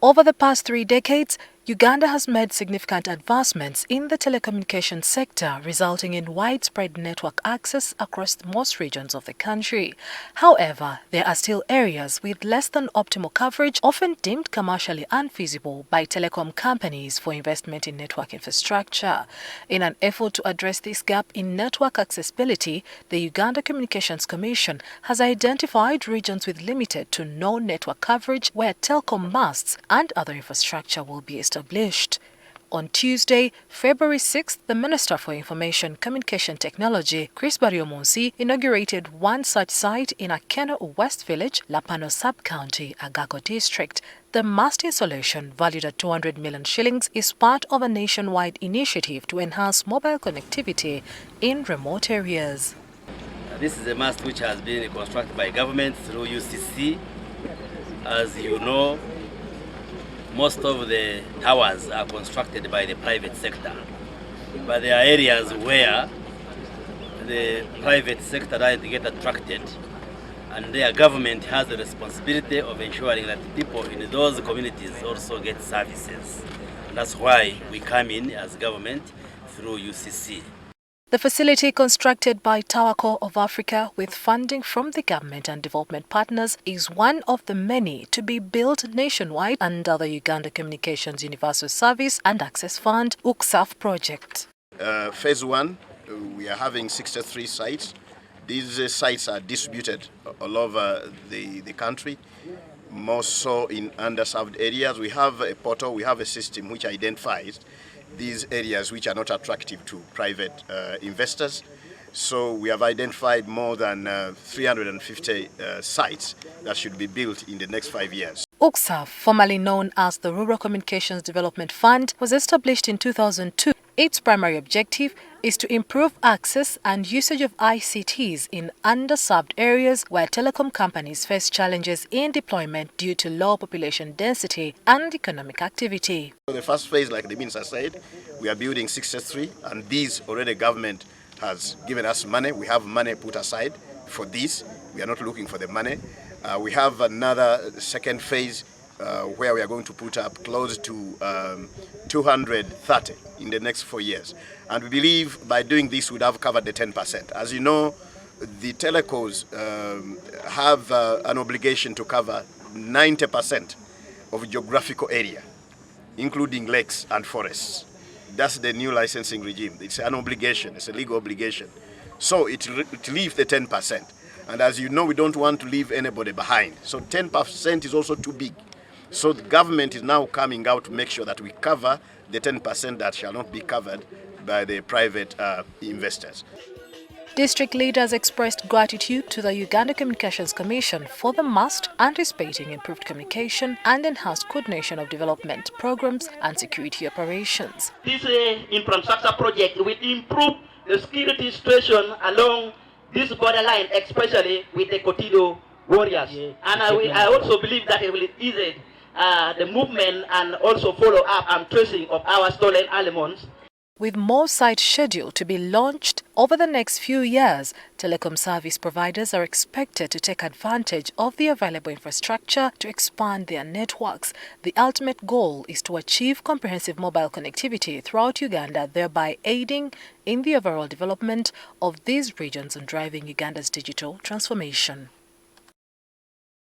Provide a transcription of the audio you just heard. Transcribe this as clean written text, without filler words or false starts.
Over the past 3 decades, Uganda has made significant advancements in the telecommunication sector, resulting in widespread network access across most regions of the country. However, there are still areas with less than optimal coverage, often deemed commercially unfeasible by telecom companies for investment in network infrastructure. In an effort to address this gap in network accessibility, the Uganda Communications Commission has identified regions with limited to no network coverage where telecom masts and other infrastructure will be established. On Tuesday, February 6th, the Minister for Information Communication Technology, Baryomunsi, inaugurated one such site in Agago West Village, Lapano Sub-County, Agago District. The mast installation, valued at 200 million shillings, is part of a nationwide initiative to enhance mobile connectivity in remote areas. This is a mast which has been constructed by government through UCC. As you know, most of the towers are constructed by the private sector, but there are areas where the private sector doesn't get attracted, and their government has the responsibility of ensuring that people in those communities also get services. And that's why we come in as government through UCC. The facility, constructed by TowerCo of Africa with funding from the government and development partners, is one of the many to be built nationwide under the Uganda Communications Universal Service and Access Fund UCUSAF project. Phase 1, we are having 63 sites. These sites are distributed all over the country, more so in underserved areas. We have a portal, we have a system which identifies these areas which are not attractive to private investors. So we have identified more than 350 sites that should be built in the next 5 years. UCUSAF, formerly known as the Rural Communications Development Fund, was established in 2002. Its primary objective is to improve access and usage of ICTs in underserved areas where telecom companies face challenges in deployment due to low population density and economic activity. So the first phase, like the minister said, we are building 63, and these already government has given us money. We have money put aside for this. We are not looking for the money. We have another second phase where we are going to put up close to 230 in the next 4 years. And we believe by doing this we'd have covered the 10%. As you know, the telecos have an obligation to cover 90% of geographical area, including lakes and forests. That's the new licensing regime. It's an obligation, it's a legal obligation. So it leaves the 10%. And as you know, we don't want to leave anybody behind. So 10% is also too big. So the government is now coming out to make sure that we cover the 10% that shall not be covered by the private investors. District leaders expressed gratitude to the Uganda Communications Commission for the mast, anticipating improved communication and enhanced coordination of development programs and security operations. This infrastructure project will improve the security situation along this borderline, especially with the Kotido warriors. Yeah. And I also believe that it will ease the movement and also follow up and tracing of our stolen elements. With more sites scheduled to be launched over the next few years, telecom service providers are expected to take advantage of the available infrastructure to expand their networks. The ultimate goal is to achieve comprehensive mobile connectivity throughout Uganda, thereby aiding in the overall development of these regions and driving Uganda's digital transformation.